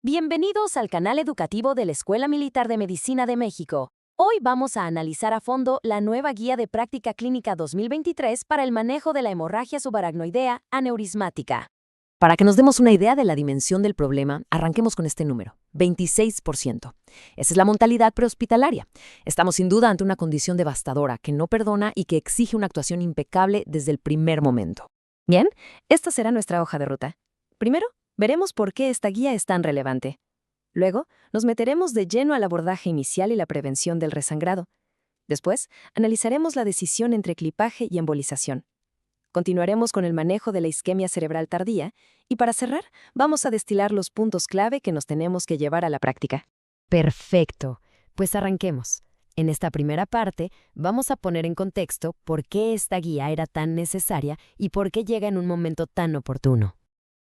Bienvenidos al canal educativo de la Escuela Militar de Medicina de México. Hoy vamos a analizar a fondo la nueva Guía de Práctica Clínica 2023 para el manejo de la hemorragia subaracnoidea aneurismática. Para que nos demos una idea de la dimensión del problema, arranquemos con este número, 26%. Esa es la mortalidad prehospitalaria. Estamos sin duda ante una condición devastadora que no perdona y que exige una actuación impecable desde el primer momento. Bien, esta será nuestra hoja de ruta. Primero, veremos por qué esta guía es tan relevante. Luego, nos meteremos de lleno al abordaje inicial y la prevención del resangrado. Después, analizaremos la decisión entre clipaje y embolización. Continuaremos con el manejo de la isquemia cerebral tardía y para cerrar, vamos a destilar los puntos clave que nos tenemos que llevar a la práctica. Perfecto. Pues arranquemos. En esta primera parte, vamos a poner en contexto por qué esta guía era tan necesaria y por qué llega en un momento tan oportuno.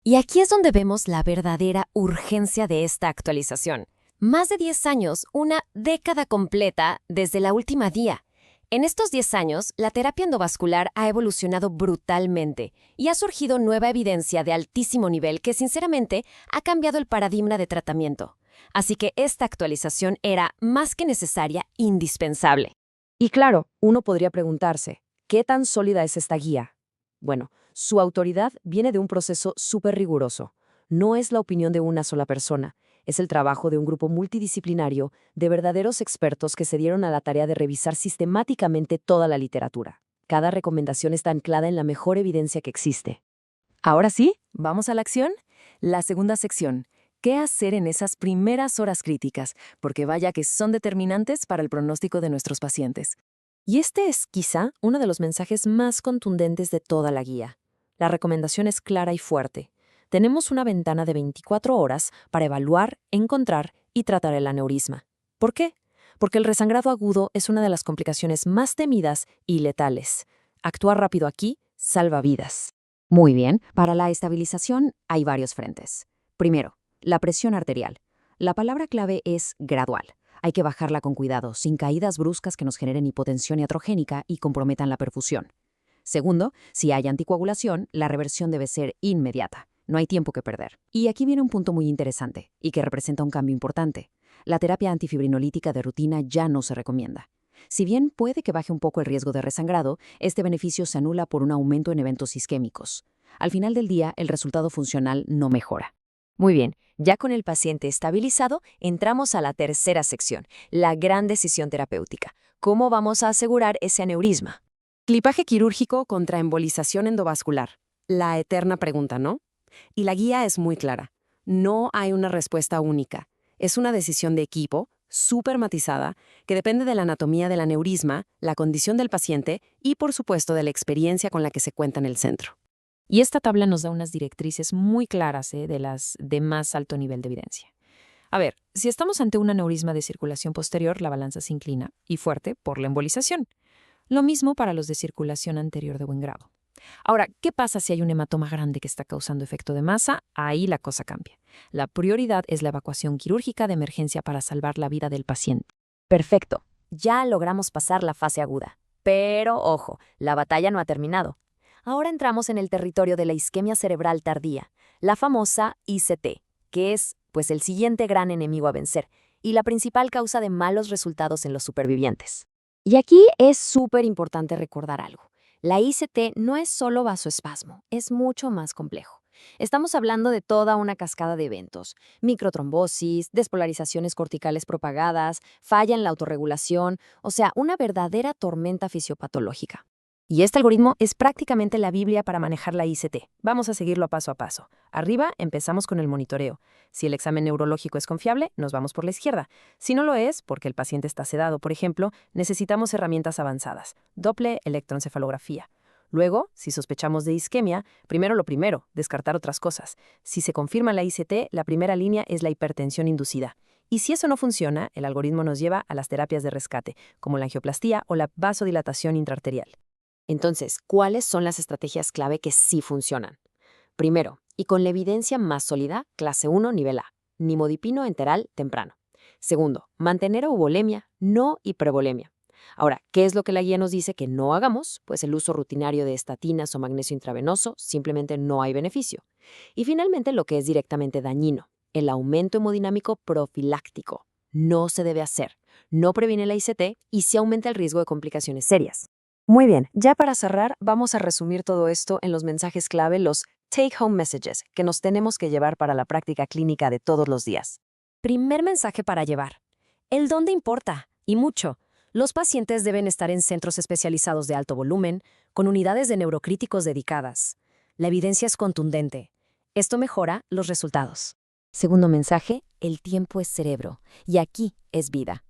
Y aquí es donde vemos la verdadera urgencia de esta actualización. Más de 10 años, una década completa desde la última guía. En estos 10 años, la terapia endovascular ha evolucionado brutalmente y ha surgido nueva evidencia de altísimo nivel que, sinceramente, ha cambiado el paradigma de tratamiento. Así que esta actualización era, más que necesaria, indispensable. Y claro, uno podría preguntarse, ¿qué tan sólida es esta guía? Bueno, su autoridad viene de un proceso súper riguroso. No es la opinión de una sola persona, es el trabajo de un grupo multidisciplinario de verdaderos expertos que se dieron a la tarea de revisar sistemáticamente toda la literatura. Cada recomendación está anclada en la mejor evidencia que existe. Ahora sí, ¿vamos a la acción? La segunda sección. ¿Qué hacer en esas primeras horas críticas? Porque vaya que son determinantes para el pronóstico de nuestros pacientes. Y este es, quizá, uno de los mensajes más contundentes de toda la guía. La recomendación es clara y fuerte. Tenemos una ventana de 24 horas para evaluar, encontrar y tratar el aneurisma. ¿Por qué? Porque el resangrado agudo es una de las complicaciones más temidas y letales. Actuar rápido aquí salva vidas. Muy bien, para la estabilización hay varios frentes. Primero, la presión arterial. La palabra clave es gradual. Hay que bajarla con cuidado, sin caídas bruscas que nos generen hipotensión iatrogénica y comprometan la perfusión. Segundo, si hay anticoagulación, la reversión debe ser inmediata. No hay tiempo que perder. Y aquí viene un punto muy interesante, y que representa un cambio importante. La terapia antifibrinolítica de rutina ya no se recomienda. Si bien puede que baje un poco el riesgo de resangrado, este beneficio se anula por un aumento en eventos isquémicos. Al final del día, el resultado funcional no mejora. Muy bien, ya con el paciente estabilizado, entramos a la tercera sección, la gran decisión terapéutica. ¿Cómo vamos a asegurar ese aneurisma? Clipaje quirúrgico contra embolización endovascular. La eterna pregunta, ¿no? Y la guía es muy clara. No hay una respuesta única. Es una decisión de equipo, súper matizada, que depende de la anatomía del aneurisma, la condición del paciente y, por supuesto, de la experiencia con la que se cuenta en el centro. Y esta tabla nos da unas directrices muy claras de las de más alto nivel de evidencia. A ver, si estamos ante un aneurisma de circulación posterior, la balanza se inclina, y fuerte, por la embolización. Lo mismo para los de circulación anterior de buen grado. Ahora, ¿qué pasa si hay un hematoma grande que está causando efecto de masa? Ahí la cosa cambia. La prioridad es la evacuación quirúrgica de emergencia para salvar la vida del paciente. Perfecto. Ya logramos pasar la fase aguda. Pero, ojo, la batalla no ha terminado. Ahora entramos en el territorio de la isquemia cerebral tardía, la famosa ICT, que es, pues, el siguiente gran enemigo a vencer y la principal causa de malos resultados en los supervivientes. Y aquí es súper importante recordar algo. La ICT no es solo vasoespasmo, es mucho más complejo. Estamos hablando de toda una cascada de eventos: microtrombosis, despolarizaciones corticales propagadas, falla en la autorregulación, o sea, una verdadera tormenta fisiopatológica. Y este algoritmo es prácticamente la Biblia para manejar la ICT. Vamos a seguirlo paso a paso. Arriba empezamos con el monitoreo. Si el examen neurológico es confiable, nos vamos por la izquierda. Si no lo es, porque el paciente está sedado, por ejemplo, necesitamos herramientas avanzadas: Doppler, electroencefalografía. Luego, si sospechamos de isquemia, lo primero, descartar otras cosas. Si se confirma la ICT, la primera línea es la hipertensión inducida. Y si eso no funciona, el algoritmo nos lleva a las terapias de rescate, como la angioplastía o la vasodilatación intraarterial. Entonces, ¿cuáles son las estrategias clave que sí funcionan? Primero, y con la evidencia más sólida, clase 1, nivel A, nimodipino enteral temprano. Segundo, mantener eubolemia, no hipervolemia. Ahora, ¿qué es lo que la guía nos dice que no hagamos? Pues el uso rutinario de estatinas o magnesio intravenoso, simplemente no hay beneficio. Y finalmente, lo que es directamente dañino: el aumento hemodinámico profiláctico. No se debe hacer, no previene la ICT y sí aumenta el riesgo de complicaciones serias. Muy bien, ya para cerrar, vamos a resumir todo esto en los mensajes clave, los take-home messages, que nos tenemos que llevar para la práctica clínica de todos los días. Primer mensaje para llevar. El dónde importa, y mucho. Los pacientes deben estar en centros especializados de alto volumen, con unidades de neurocríticos dedicadas. La evidencia es contundente. Esto mejora los resultados. Segundo mensaje, el tiempo es cerebro, y aquí es vida.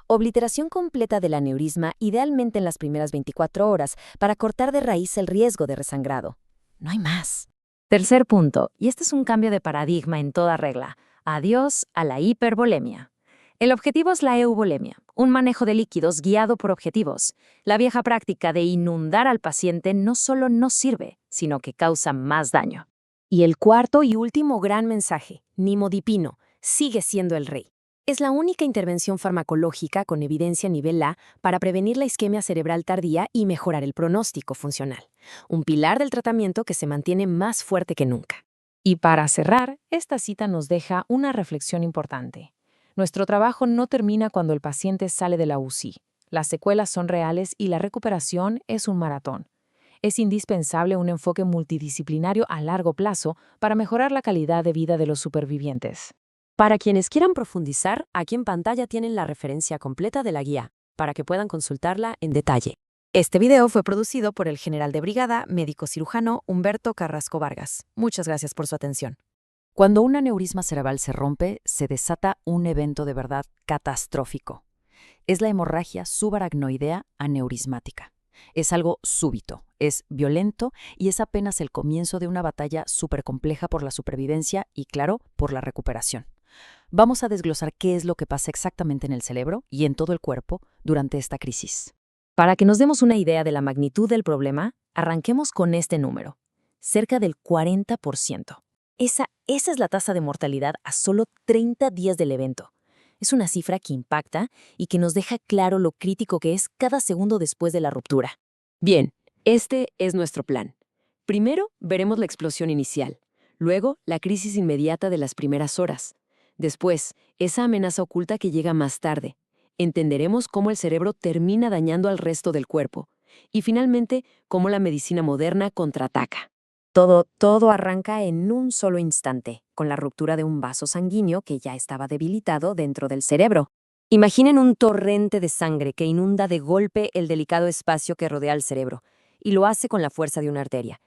Obliteración completa del aneurisma, idealmente en las primeras 24 horas, para cortar de raíz el riesgo de resangrado. No hay más. Tercer punto, y este es un cambio de paradigma en toda regla. Adiós a la hipervolemia. El objetivo es la euvolemia, un manejo de líquidos guiado por objetivos. La vieja práctica de inundar al paciente no solo no sirve, sino que causa más daño. Y el cuarto y último gran mensaje, nimodipino, sigue siendo el rey. Es la única intervención farmacológica con evidencia nivel A para prevenir la isquemia cerebral tardía y mejorar el pronóstico funcional. Un pilar del tratamiento que se mantiene más fuerte que nunca. Y para cerrar, esta cita nos deja una reflexión importante. Nuestro trabajo no termina cuando el paciente sale de la UCI. Las secuelas son reales y la recuperación es un maratón. Es indispensable un enfoque multidisciplinario a largo plazo para mejorar la calidad de vida de los supervivientes. Para quienes quieran profundizar, aquí en pantalla tienen la referencia completa de la guía, para que puedan consultarla en detalle. Este video fue producido por el general de brigada, médico cirujano Humberto Carrasco Vargas. Muchas gracias por su atención. Cuando un aneurisma cerebral se rompe, se desata un evento de verdad catastrófico. Es la hemorragia subaracnoidea aneurismática. Es algo súbito, es violento y es apenas el comienzo de una batalla supercompleja por la supervivencia y, claro, por la recuperación. Vamos a desglosar qué es lo que pasa exactamente en el cerebro y en todo el cuerpo durante esta crisis. Para que nos demos una idea de la magnitud del problema, arranquemos con este número. Cerca del 40%. Esa es la tasa de mortalidad a solo 30 días del evento. Es una cifra que impacta y que nos deja claro lo crítico que es cada segundo después de la ruptura. Bien, este es nuestro plan. Primero, veremos la explosión inicial. Luego, la crisis inmediata de las primeras horas. Después, esa amenaza oculta que llega más tarde. Entenderemos cómo el cerebro termina dañando al resto del cuerpo. Y finalmente, cómo la medicina moderna contraataca. Todo arranca en un solo instante, con la ruptura de un vaso sanguíneo que ya estaba debilitado dentro del cerebro. Imaginen un torrente de sangre que inunda de golpe el delicado espacio que rodea el cerebro, y lo hace con la fuerza de una arteria.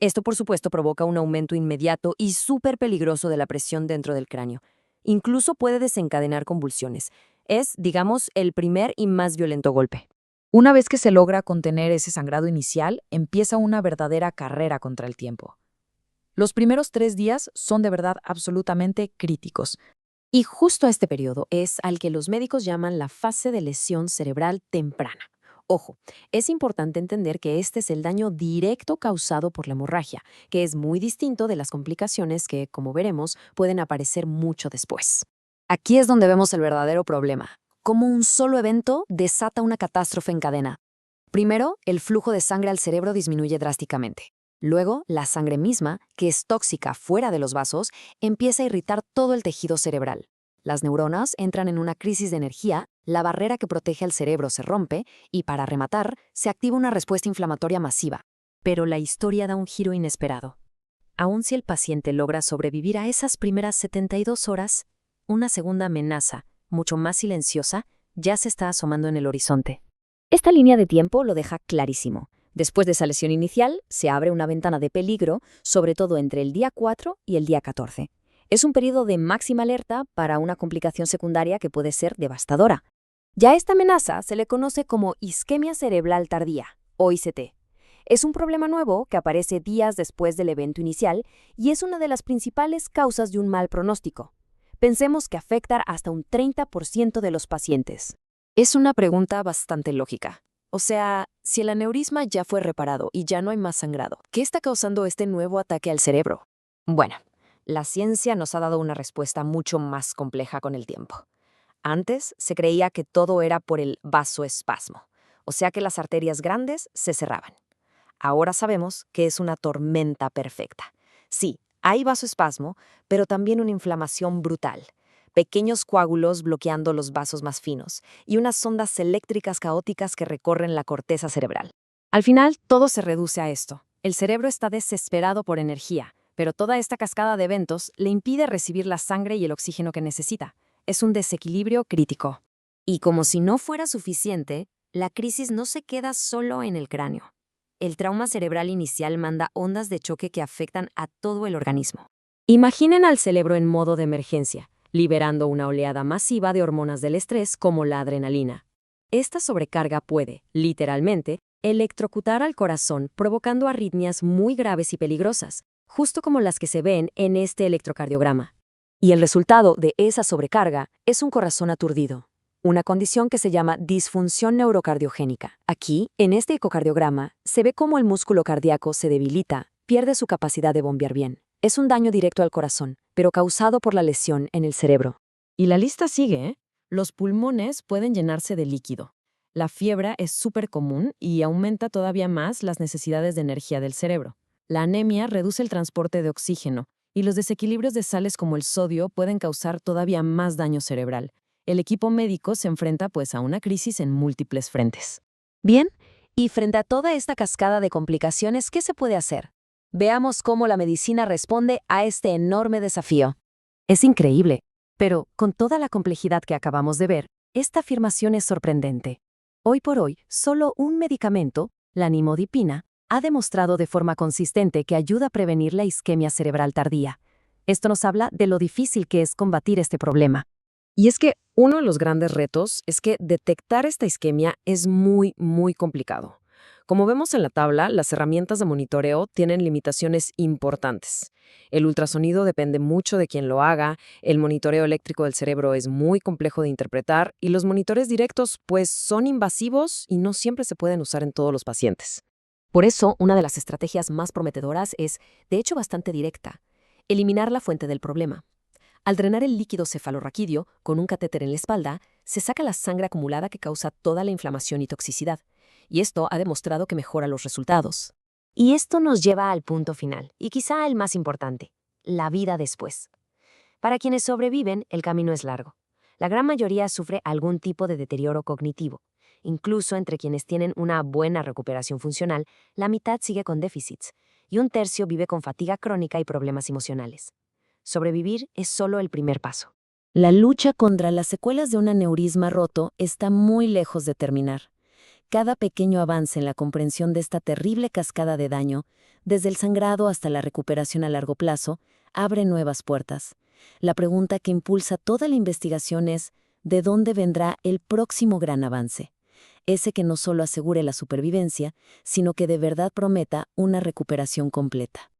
Esto, por supuesto, provoca un aumento inmediato y súper peligroso de la presión dentro del cráneo. Incluso puede desencadenar convulsiones. Es, digamos, el primer y más violento golpe. Una vez que se logra contener ese sangrado inicial, empieza una verdadera carrera contra el tiempo. Los primeros 3 días son de verdad absolutamente críticos. Y justo este periodo es al que los médicos llaman la fase de lesión cerebral temprana. Ojo, es importante entender que este es el daño directo causado por la hemorragia, que es muy distinto de las complicaciones que, como veremos, pueden aparecer mucho después. Aquí es donde vemos el verdadero problema. Cómo un solo evento desata una catástrofe en cadena. Primero, el flujo de sangre al cerebro disminuye drásticamente. Luego, la sangre misma, que es tóxica fuera de los vasos, empieza a irritar todo el tejido cerebral. Las neuronas entran en una crisis de energía, la barrera que protege al cerebro se rompe y, para rematar, se activa una respuesta inflamatoria masiva. Pero la historia da un giro inesperado. Aun si el paciente logra sobrevivir a esas primeras 72 horas, una segunda amenaza, mucho más silenciosa, ya se está asomando en el horizonte. Esta línea de tiempo lo deja clarísimo. Después de esa lesión inicial, se abre una ventana de peligro, sobre todo entre el día 4 y el día 14. Es un periodo de máxima alerta para una complicación secundaria que puede ser devastadora. Ya esta amenaza se le conoce como isquemia cerebral tardía, o ICT. Es un problema nuevo que aparece días después del evento inicial y es una de las principales causas de un mal pronóstico. Pensemos que afecta hasta un 30% de los pacientes. Es una pregunta bastante lógica. O sea, si el aneurisma ya fue reparado y ya no hay más sangrado, ¿qué está causando este nuevo ataque al cerebro? Bueno, la ciencia nos ha dado una respuesta mucho más compleja con el tiempo. Antes se creía que todo era por el vasoespasmo, o sea que las arterias grandes se cerraban. Ahora sabemos que es una tormenta perfecta. Sí, Hay vasoespasmo, pero también una inflamación brutal. Pequeños coágulos bloqueando los vasos más finos y unas ondas eléctricas caóticas que recorren la corteza cerebral. Al final, todo se reduce a esto. El cerebro está desesperado por energía, pero toda esta cascada de eventos le impide recibir la sangre y el oxígeno que necesita. Es un desequilibrio crítico. Y como si no fuera suficiente, la crisis no se queda solo en el cráneo. El trauma cerebral inicial manda ondas de choque que afectan a todo el organismo. Imaginen al cerebro en modo de emergencia, liberando una oleada masiva de hormonas del estrés como la adrenalina. Esta sobrecarga puede, literalmente, electrocutar al corazón, provocando arritmias muy graves y peligrosas, justo como las que se ven en este electrocardiograma. Y el resultado de esa sobrecarga es un corazón aturdido, una condición que se llama disfunción neurocardiogénica. Aquí, en este ecocardiograma, se ve cómo el músculo cardíaco se debilita, pierde su capacidad de bombear bien. Es un daño directo al corazón, pero causado por la lesión en el cerebro. Y la lista sigue, ¿eh? Los pulmones pueden llenarse de líquido. La fiebre es súper común y aumenta todavía más las necesidades de energía del cerebro. La anemia reduce el transporte de oxígeno y los desequilibrios de sales como el sodio pueden causar todavía más daño cerebral. El equipo médico se enfrenta pues a una crisis en múltiples frentes. Bien, y frente a toda esta cascada de complicaciones, ¿qué se puede hacer? Veamos cómo la medicina responde a este enorme desafío. Es increíble, pero con toda la complejidad que acabamos de ver, esta afirmación es sorprendente. Hoy por hoy, solo un medicamento, la nimodipina, ha demostrado de forma consistente que ayuda a prevenir la isquemia cerebral tardía. Esto nos habla de lo difícil que es combatir este problema. Y es que uno de los grandes retos es que detectar esta isquemia es muy complicado. Como vemos en la tabla, las herramientas de monitoreo tienen limitaciones importantes. El ultrasonido depende mucho de quién lo haga, el monitoreo eléctrico del cerebro es muy complejo de interpretar y los monitores directos pues son invasivos y no siempre se pueden usar en todos los pacientes. Por eso, una de las estrategias más prometedoras es, de hecho bastante directa, eliminar la fuente del problema. Al drenar el líquido cefalorraquídeo con un catéter en la espalda, se saca la sangre acumulada que causa toda la inflamación y toxicidad, y esto ha demostrado que mejora los resultados. Y esto nos lleva al punto final, y quizá el más importante, la vida después. Para quienes sobreviven, el camino es largo. La gran mayoría sufre algún tipo de deterioro cognitivo. Incluso entre quienes tienen una buena recuperación funcional, la mitad sigue con déficits, y un tercio vive con fatiga crónica y problemas emocionales. Sobrevivir es solo el primer paso. La lucha contra las secuelas de un aneurisma roto está muy lejos de terminar. Cada pequeño avance en la comprensión de esta terrible cascada de daño, desde el sangrado hasta la recuperación a largo plazo, abre nuevas puertas. La pregunta que impulsa toda la investigación es, ¿de dónde vendrá el próximo gran avance? Ese que no solo asegure la supervivencia, sino que de verdad prometa una recuperación completa.